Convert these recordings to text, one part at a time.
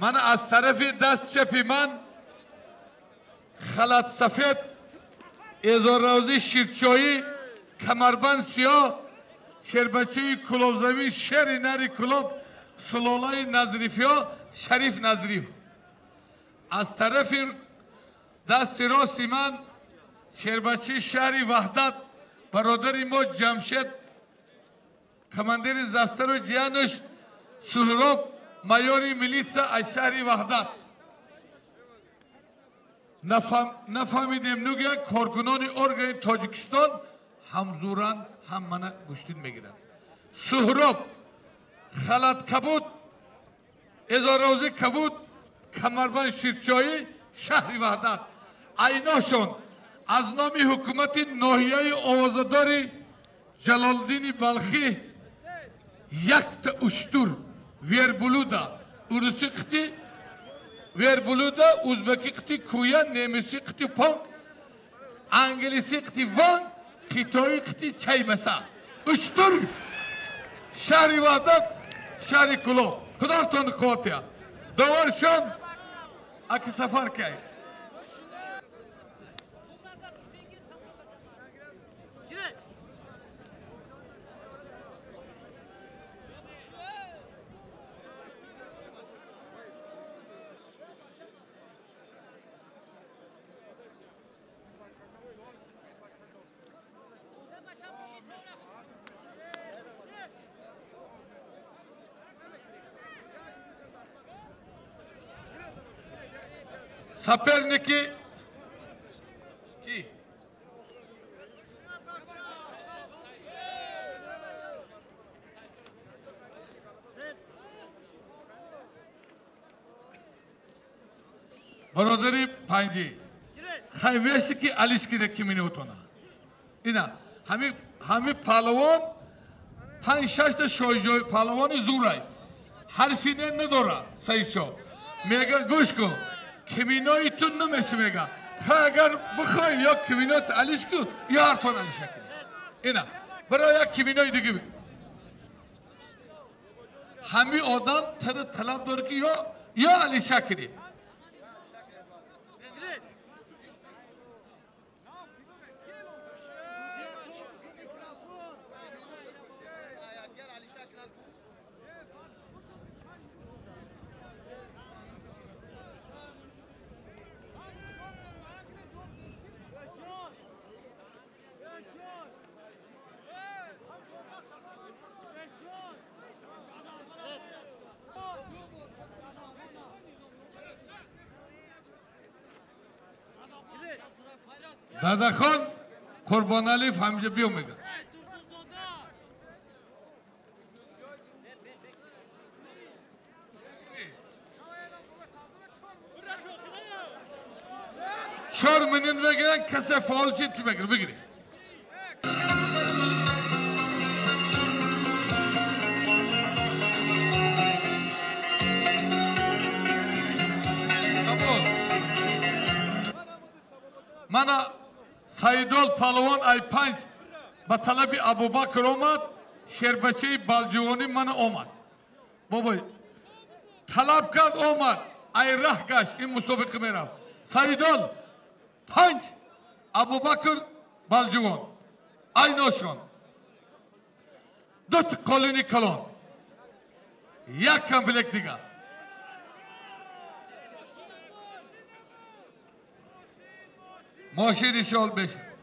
من از طرف دست چپ من خلط سفید ازاروزی شیرچایی کمربند سیاه شربچه کلوب زمین شهر نری کلوب سلالای نظریفی ها شریف نظریف از طرف دست راست من شربچه شهر وحدت برادر ما جمشید کماندر زستر و جیانش سهراب مایوری میلیسا از شهر وحدت نفهمیدیم نگه کارکنان ارگان تاجیکستان هم زورن هم منو گشتین میگیرن سهراب خلط کبود ازاروزی کبود کمربند شیرچایی شهر وحدت ایناشون از نام حکومت ناحیه آوازدار جلالدین بلخی یک تا اشتور ویربلودا اوروسی قطی ویربلودا ازبکی قطی کویا نیمسی قطی پانگ انگلیسی قطی وان خیتایی قطی چای مسا اشتور شهر وحدت شهر کلو خداوتان قوتیا داورشان اکی سفر که Saper'deki ki برادری پنجی خیلیشی که علیشکی رکیمینی اوتونا اینا همی پالوان پنج شش تا شویجوی پالوانی زورای هر سینه نداره سایشو میگه گوش کو کمینایی تو نمیشه میگه اگر بخوای یا کمینات علیش کو یا هرتون علیش کنی اینا برای یک کمینای دیگه بگو همی آدم طلب داره که یا علیش کنی دادا خان قربان علیف همجا بیو میگه چهار منین بگیرن کسی فعال شید چی بگیر بگیری من سایدال پالوان ای پنج به طلب ابوبکر آمد شربچه بالجوانی من آمد بابا طلب کرد آمد ای ره کش این مسابقه میرم سایدال پنج ابوبکر بالجوان ای نوشان دوت کلونی کلان یک کمپلک دیگه ماشین شال بشه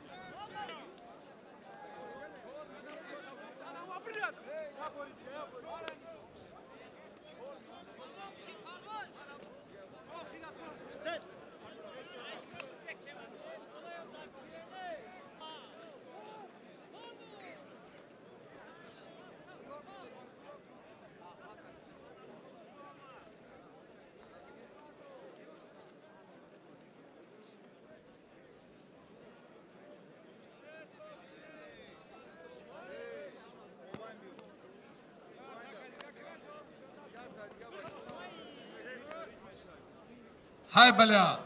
های بله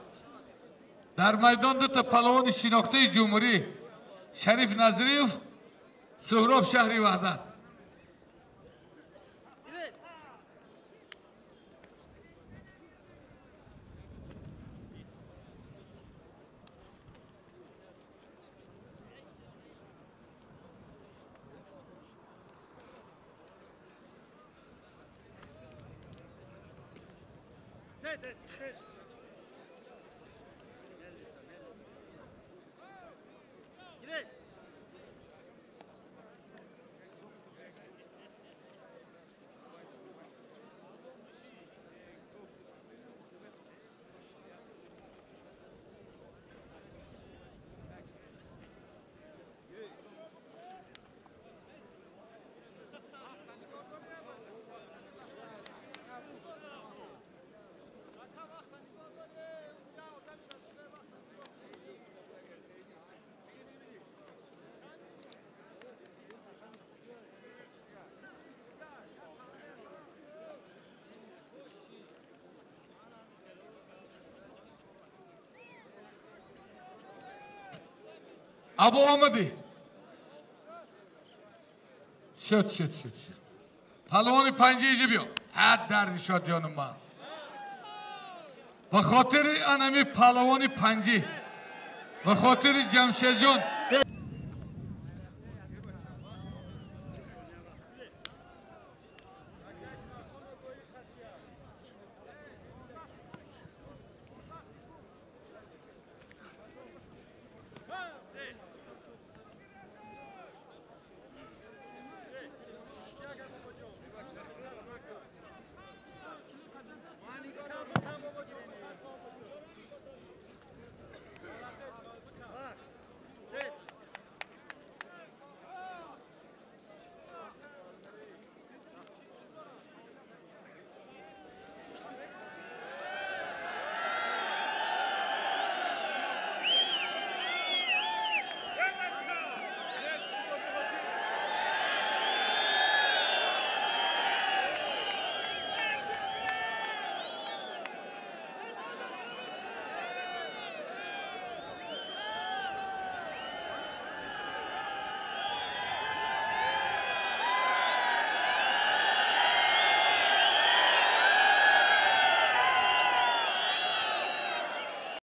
در میدان دو تا پهلوان شناخته جمهوری شریف نظریف سهراب شهر وحدت Abu olmadı. Şut. Palvoni panjayı biyo. Had der şut yanıma. Ve xatir anami palvoni panji. Ve xatir Cemşedjon.